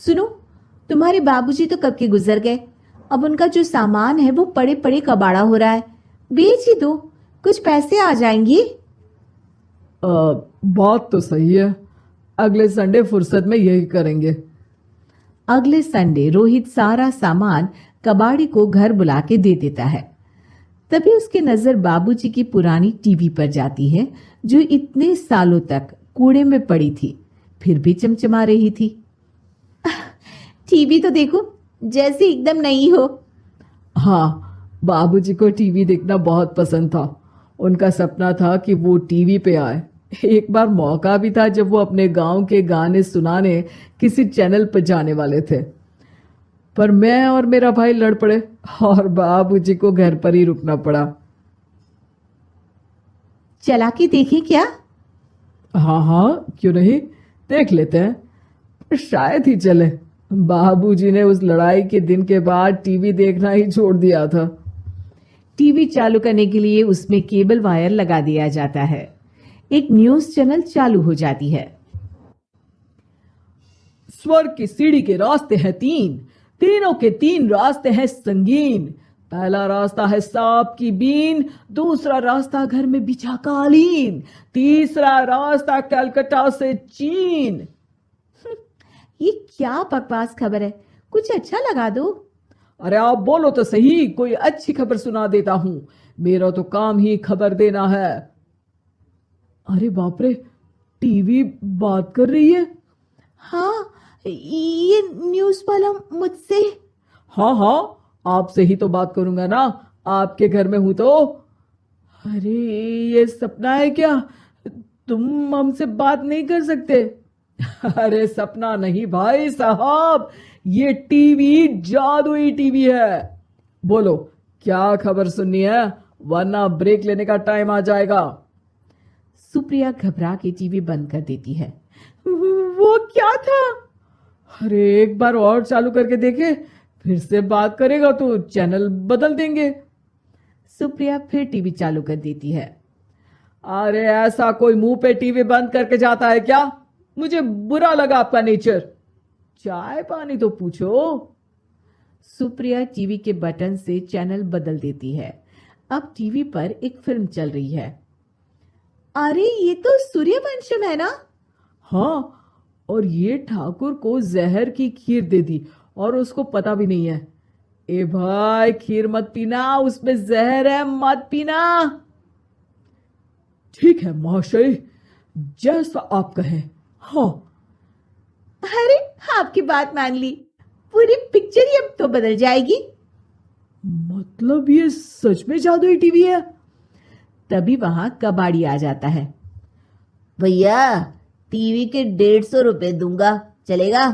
सुनो, तुम्हारे बाबूजी तो कब के गुजर गए। अब उनका जो सामान है वो पड़े पड़े कबाड़ा हो रहा है। बेच ही दो, कुछ पैसे आ जाएंगे। बात तो सही है। अगले संडे फुर्सत में यही करेंगे। अगले संडे रोहित सारा सामान कबाड़ी को घर बुला के दे देता है। तभी उसकी नजर बाबूजी की पुरानी टीवी पर जाती है, जो इतने सालों तक कूड़े में पड़ी थी, फिर भी चमचमा रही थी। टीवी तो देखो, जैसे एकदम नई हो। हाँ, बाबूजी को टीवी देखना बहुत पसंद था। उनका सपना था कि वो टीवी पे आए। एक बार मौका भी था जब वो अपने गांव के गाने सुनाने किसी चैनल पर जाने वाले थे, पर मैं और मेरा भाई लड़ पड़े और बाबूजी को घर पर ही रुकना पड़ा। चला के देखें क्या? हाँ हाँ, क्यों नहीं, देख लेते हैं। पर शायद ही चले। बाबूजी ने उस लड़ाई के दिन के बाद टीवी देखना ही छोड़ दिया था। टीवी चालू करने के लिए उसमें केबल वायर लगा दिया जाता है। एक न्यूज चैनल चालू हो जाती है। स्वर्ग की सीढ़ी के रास्ते हैं तीन, तीनों के तीन रास्ते हैं संगीन। पहला रास्ता है सांप की बीन, दूसरा रास्ता घर में बिछा कालीन, तीसरा रास्ता कलकत्ता से चीन। ये क्या बकवास खबर है, कुछ अच्छा लगा दो। अरे आप बोलो तो सही, कोई अच्छी खबर सुना देता हूं। मेरा तो काम ही खबर देना है। अरे बाप रे, टीवी बात कर रही है। हाँ, ये न्यूज वाला मुझसे। हाँ हाँ, आपसे ही तो बात करूंगा ना, आपके घर में हूं तो। अरे ये सपना है क्या? तुम हमसे बात नहीं कर सकते? अरे सपना नहीं भाई साहब, ये टीवी जादुई टीवी है। बोलो, क्या खबर सुननी है, वरना ब्रेक लेने का टाइम आ जाएगा। सुप्रिया घबरा के टीवी बंद कर देती है। वो क्या था? अरे एक बार और चालू करके देखे, फिर से बात करेगा तो चैनल बदल देंगे। सुप्रिया फिर टीवी चालू कर देती है। अरे ऐसा कोई मुंह पे टीवी बंद करके जाता है क्या? मुझे बुरा लगा आपका नेचर। चाय पानी तो पूछो। सुप्रिया टीवी के बटन से चैनल बदल देती है। अब टीवी पर एक फिल्म चल रही है। अरे ये तो सूर्यवंशम है ना? हाँ, और ये ठाकुर को जहर की खीर दे दी और उसको पता भी नहीं है। ए भाई, खीर मत पीना, उसमें जहर है, मत पीना। ठीक है महाशय, जैसा आप कहें। हाँ। अरे आपकी बात मान ली, पूरी पिक्चर ही अब तो बदल जाएगी। मतलब ये सच में जादुई टीवी है? तभी वहां कबाड़ी आ जाता है। भैया, टीवी के 150 रुपए दूंगा, चलेगा?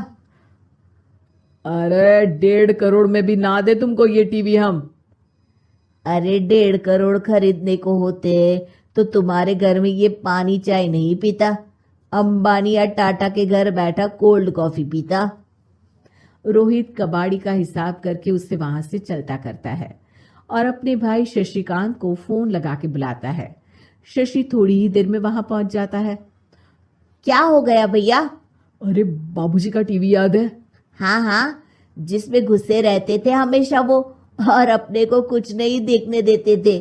अरे 1.5 करोड़ में भी ना दे तुमको ये टीवी हम। अरे 1.5 करोड़ खरीदने को होते तो तुम्हारे घर में ये पानी चाय नहीं पीता, अंबानी या टाटा के घर बैठा कोल्ड कॉफी पीता। रोहित कबाड़ी का हिसाब करके उससे वहां से चलता करता है और अपने भाई शशिकांत को फोन लगा के बुलाता है। शशि थोड़ी ही देर में वहां पहुंच जाता है। क्या हो गया भैया? अरे बाबूजी का टीवी याद है? हाँ हाँ, जिसमें घुसे रहते थे हमेशा वो, और अपने को कुछ नहीं देखने देते थे।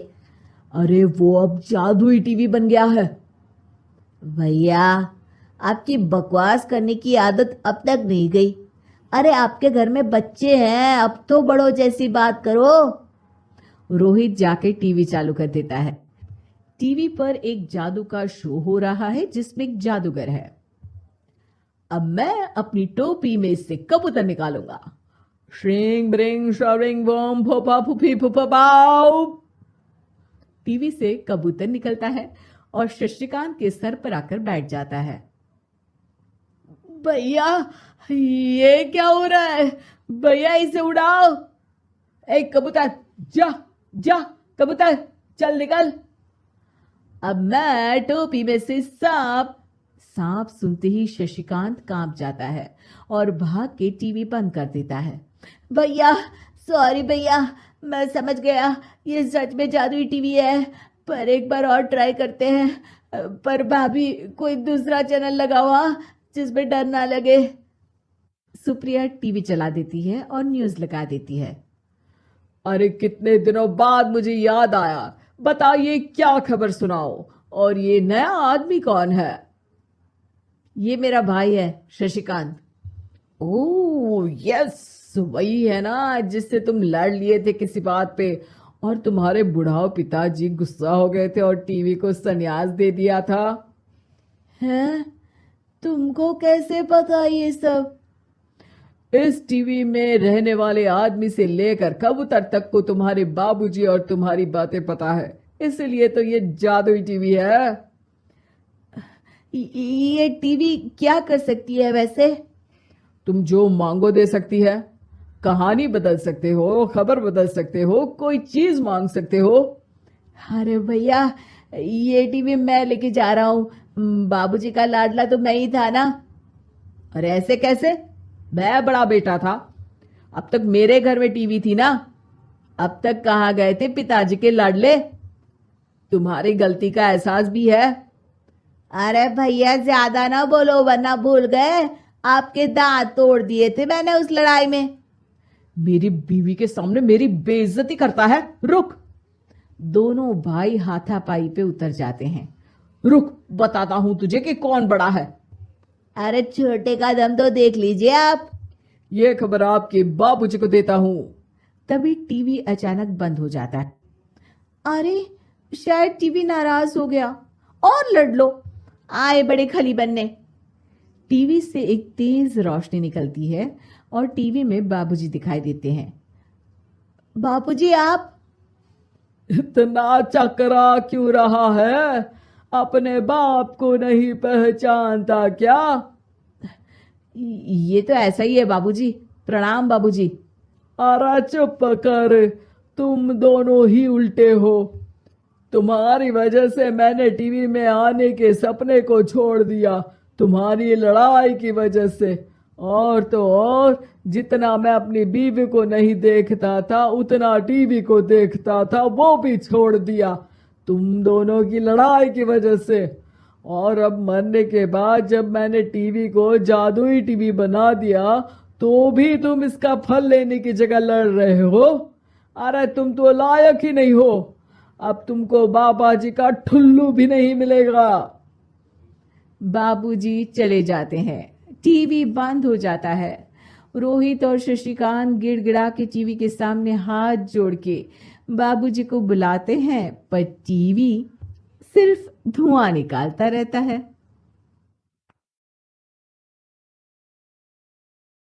अरे वो अब जादुई टीवी बन गया है। भैया, आपकी बकवास करने की आदत अब तक नहीं गई। अरे आपके घर में बच्चे हैं, अब तो बड़ों जैसी बात करो। रोहित जाके टीवी चालू कर देता है। टीवी पर एक जादू का शो हो रहा है जिसमें एक जादूगर है। अब मैं अपनी टोपी में से कबूतर निकालूंगा। श्रिंग ब्रिंग शरिंग बम फोपा फुफी फुफा पाउ। टीवी से कबूतर निकलता है और शशिकांत के सर पर आकर बैठ जाता है। भैया, ये क्या हो रहा है? भैया इसे उड़ाओ। ए कबूतर, जा जा, कबूतर चल निकल। अब मैं टोपी में से सांप। सांप सुनते ही शशिकांत कांप जाता है और भाग के टीवी बंद कर देता है। भैया, सॉरी भैया, मैं समझ गया ये सच में जादुई टीवी है, पर एक बार और ट्राई करते हैं। पर भाभी, कोई दूसरा चैनल लगाओ जिसमें डर ना लगे। सुप्रिया टीवी चला देती है और न्यूज लगा देती है। अरे कितने दिनों बाद मुझे याद आया, बताइए क्या खबर सुनाओ। और ये नया आदमी कौन है? ये मेरा भाई है शशिकांत। ओह यस, वही है ना जिससे तुम लड़ लिए थे किसी बात पे, और तुम्हारे बुढ़ाओ पिताजी गुस्सा हो गए थे और टीवी को संन्यास दे दिया था। हैं? तुमको कैसे पता ये सब? इस टीवी में रहने वाले आदमी से लेकर कबूतर तक को तुम्हारे बाबूजी और तुम्हारी बातें पता है, इसलिए तो ये जादुई टीवी है। ये टीवी क्या कर सकती है वैसे? तुम जो मांगो दे सकती है। कहानी बदल सकते हो, खबर बदल सकते हो, कोई चीज मांग सकते हो। अरे भैया, ये टीवी मैं लेके जा रहा हूँ। बाबूजी का लाडला तो मैं ही था ना। अरे ऐसे कैसे? मैं बड़ा बेटा था। अब तक मेरे घर में टीवी थी ना। अब तक कहाँ गए थे पिताजी के लाडले? तुम्हारी गलती का एहसास भी है। अरे भैया, ज्यादा ना बोलो वरना भूल गए आपके दांत तोड़ दिए थे मैंने उस लड़ाई में। मेरी बीवी के सामने मेरी बेइज्जती करता है। रुक। दोनों भाई हाथापाई पे उतर जाते हैं। रुक, बताता हूं तुझे कि कौन बड़ा है। अरे छोटे का दम तो देख लीजिए आप। ये खबर आपके बाबूजी को देता हूं। तभी टीवी अचानक बंद हो जाता है। अरे, शायद टीवी नाराज हो गया। और लड़ लो, आए बड़े खली बनने। टीवी से एक तेज रोशनी निकलती है और टीवी में बाबूजी दिखाई देते हैं। बाबूजी आप? इतना चकरा क्यों रहा है? अपने बाप को नहीं पहचानता क्या? ये तो ऐसा ही है बाबूजी। प्रणाम बाबूजी। अरे चुप कर, तुम दोनों ही उल्टे हो। तुम्हारी वजह से मैंने टीवी में आने के सपने को छोड़ दिया, तुम्हारी लड़ाई की वजह से। और तो और, जितना मैं अपनी बीवी को नहीं देखता था उतना टीवी को देखता था, वो भी छोड़ दिया तुम दोनों की लड़ाई की वजह से। और अब मरने के बाद जब मैंने टीवी को जादुई टीवी बना दिया तो भी तुम इसका फल लेने की जगह लड़ रहे हो। अरे तुम तो लायक ही नहीं हो। अब तुमको बाबा जी का ठुल्लू भी नहीं मिलेगा। बाबूजी चले जाते हैं। टीवी बंद हो जाता है। रोहित और शशिकांत गिड़गिड़ा के टीवी के सामने हाथ जोड़ के बाबूजी को बुलाते हैं, पर टीवी सिर्फ धुआं निकालता रहता है।